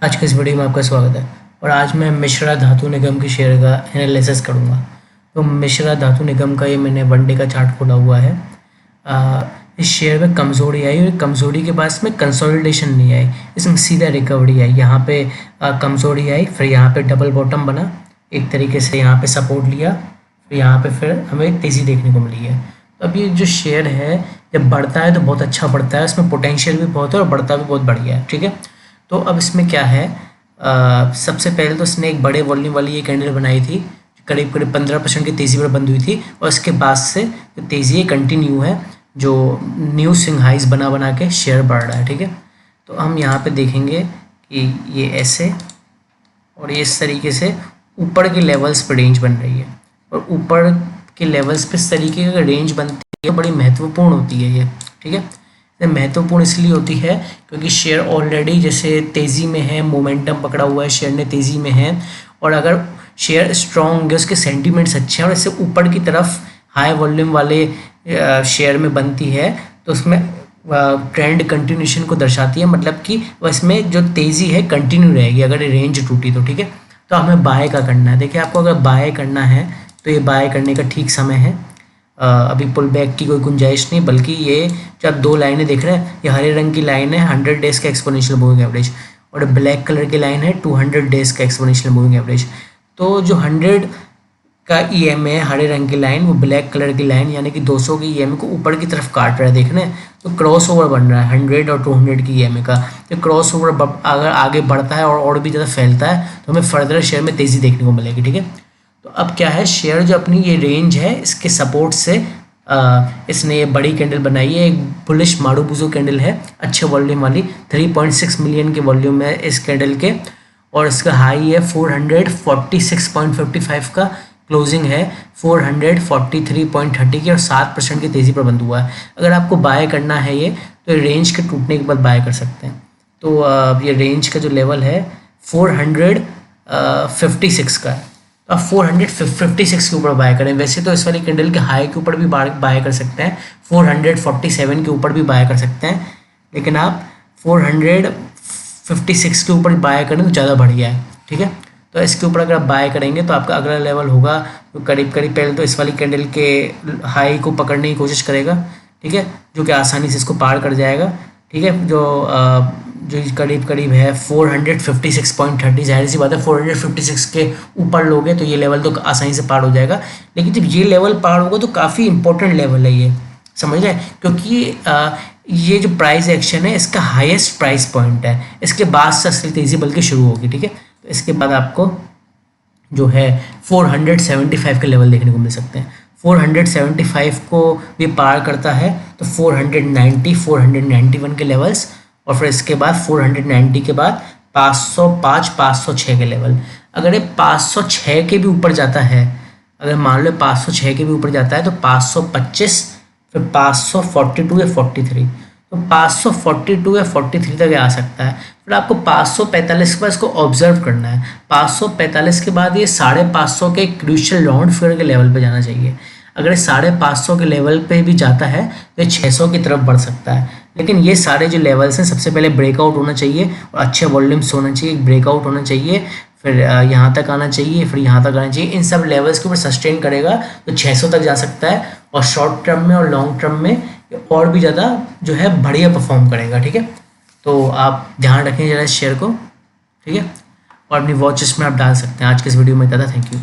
आज के इस वीडियो में आपका स्वागत है। और आज मैं मिश्रा धातु निगम की शेयर का एनालिसिस करूंगा। तो मिश्रा धातु निगम का ये मैंने वन डे का चार्ट खोला हुआ है। इस शेयर में कमजोरी आई और कमजोरी के बाद इसमें कंसोलिडेशन नहीं आई, इसमें सीधा रिकवरी आई। यहाँ पे कमजोरी आई, फिर यहाँ पे डबल बॉटम बना, एक तरीके से यहाँ पे सपोर्ट लिया, फिर यहाँ पे फिर हमें तेज़ी देखने को मिली है। तो अब ये जो शेयर है जब बढ़ता है तो बहुत अच्छा बढ़ता है, इसमें पोटेंशियल भी बहुत है और बढ़ता भी बहुत बढ़िया है। ठीक है, तो अब इसमें क्या है, सबसे पहले तो इसने एक बड़े वॉल्यूम वाली ये कैंडल बनाई थी, करीब करीब 15% की तेज़ी पर बंद हुई थी, और इसके बाद से जो तेज़ी कंटिन्यू है, जो न्यू स्विंग हाइज बना बना के शेयर बढ़ रहा है। ठीक है, तो हम यहाँ पे देखेंगे कि ये ऐसे और ये इस तरीके से ऊपर के लेवल्स पर रेंज बन रही है, और ऊपर के लेवल्स पे इस तरीके का रेंज बनती है, बड़ी महत्वपूर्ण होती है ये। ठीक है, महत्वपूर्ण इसलिए होती है क्योंकि शेयर ऑलरेडी जैसे तेज़ी में है, मोमेंटम पकड़ा हुआ है, शेयर ने तेज़ी में है, और अगर शेयर स्ट्रॉन्ग है, उसके सेंटीमेंट्स अच्छे हैं और इससे ऊपर की तरफ हाई वॉल्यूम वाले शेयर में बनती है, तो उसमें ट्रेंड कंटिन्यूशन को दर्शाती है, मतलब कि इसमें जो तेज़ी है कंटिन्यू रहेगी अगर रेंज टूटी तो। ठीक है, तो हमें बाय का करना है। देखिए, आपको अगर बाय करना है तो ये बाय करने का ठीक समय है। अभी पुल बैक की कोई गुंजाइश नहीं, बल्कि ये जो आप दो लाइनें देख रहे हैं, ये हरे रंग की लाइन है 100 डेज़ का एक्सपोनेंशियल मूविंग एवरेज, और ब्लैक कलर की लाइन है 200 डेज़ का एक्सपोनेंशियल मूविंग एवरेज। तो जो 100 का EMA है हरे रंग की लाइन, वो ब्लैक कलर की लाइन यानी कि 200 की EMA को ऊपर की तरफ काट रहा है। देख रहे हैं, तो क्रॉस ओवर बन रहा है 100 और 200 की EMA का। तो क्रॉस ओवर अगर आगे बढ़ता है और भी ज़्यादा फैलता है तो हमें फर्दर शेयर में तेज़ी देखने को मिलेगी। ठीक है, तो अब क्या है, शेयर जो अपनी ये रेंज है इसके सपोर्ट से इसने ये बड़ी कैंडल बनाई है, एक बुलिश मारुबुजो कैंडल है, अच्छे वॉल्यूम वाली, 3.6 मिलियन के वॉल्यूम है इस कैंडल के, और इसका हाई है 446.55 का, क्लोजिंग है 443.30 की, और 7% की तेज़ी पर बंद हुआ है। अगर आपको बाय करना है ये, तो रेंज के टूटने के बाद बाय कर सकते हैं। तो ये रेंज का जो लेवल है 456 का है, तो आप 456 के ऊपर बाय करें। वैसे तो इस वाली कैंडल के हाई के ऊपर भी बाय कर सकते हैं, 447 के ऊपर भी बाय कर सकते हैं, लेकिन आप 456 के ऊपर बाय करें तो ज़्यादा बढ़िया है। ठीक है, तो इसके ऊपर अगर आप बाय करेंगे तो आपका अगला लेवल होगा तो करीब करीब पहले तो इस वाली कैंडल के हाई को पकड़ने की कोशिश करेगा। ठीक है, जो कि आसानी से इसको पार कर जाएगा। ठीक है, जो करीब करीब है 456.30, जाहिर सी बात है 456 के ऊपर लोगे तो ये लेवल तो आसानी से पार हो जाएगा। लेकिन जब ये लेवल पार होगा तो काफ़ी इंपॉर्टेंट लेवल है ये, समझ रहे हैं, क्योंकि ये जो प्राइस एक्शन है इसका हाईएस्ट प्राइस पॉइंट है, इसके बाद से असली तेज़ी बल्कि शुरू होगी। ठीक है, तो इसके बाद आपको जो है 475 के लेवल देखने को मिल सकते हैं। 475 को भी पार करता है तो 490, 491 के लेवल्स, और फिर इसके बाद 490 के बाद 505, 506 के लेवल। अगर ये 506 के भी ऊपर जाता है, अगर मान लो 506 के भी ऊपर जाता है तो 525, फिर 542 या 43, तो 542 या 43 तक आ सकता है। फिर आपको 545 के बाद इसको ऑब्जर्व करना है। 545 के बाद ये 550 के क्रूशियल राउंड फिगर के लेवल पे जाना चाहिए। अगर 550 के लेवल पे भी जाता है तो ये 600 की तरफ बढ़ सकता है। लेकिन ये सारे जो लेवल्स हैं, सबसे पहले ब्रेकआउट होना चाहिए और अच्छे वॉल्यूम्स होना चाहिए, ब्रेकआउट होना चाहिए, फिर यहाँ तक आना चाहिए, फिर यहाँ तक आना चाहिए। इन सब लेवल्स के ऊपर सस्टेन करेगा तो 600 तक जा सकता है, और शॉर्ट टर्म में और लॉन्ग टर्म में और भी ज़्यादा जो है बढ़िया परफॉर्म करेगा। ठीक है, तो आप ध्यान रखें ज़रा इस शेयर को। ठीक है, और अपनी वॉचेस में आप डाल सकते हैं। आज के इस वीडियो में इतना था, थैंक यू।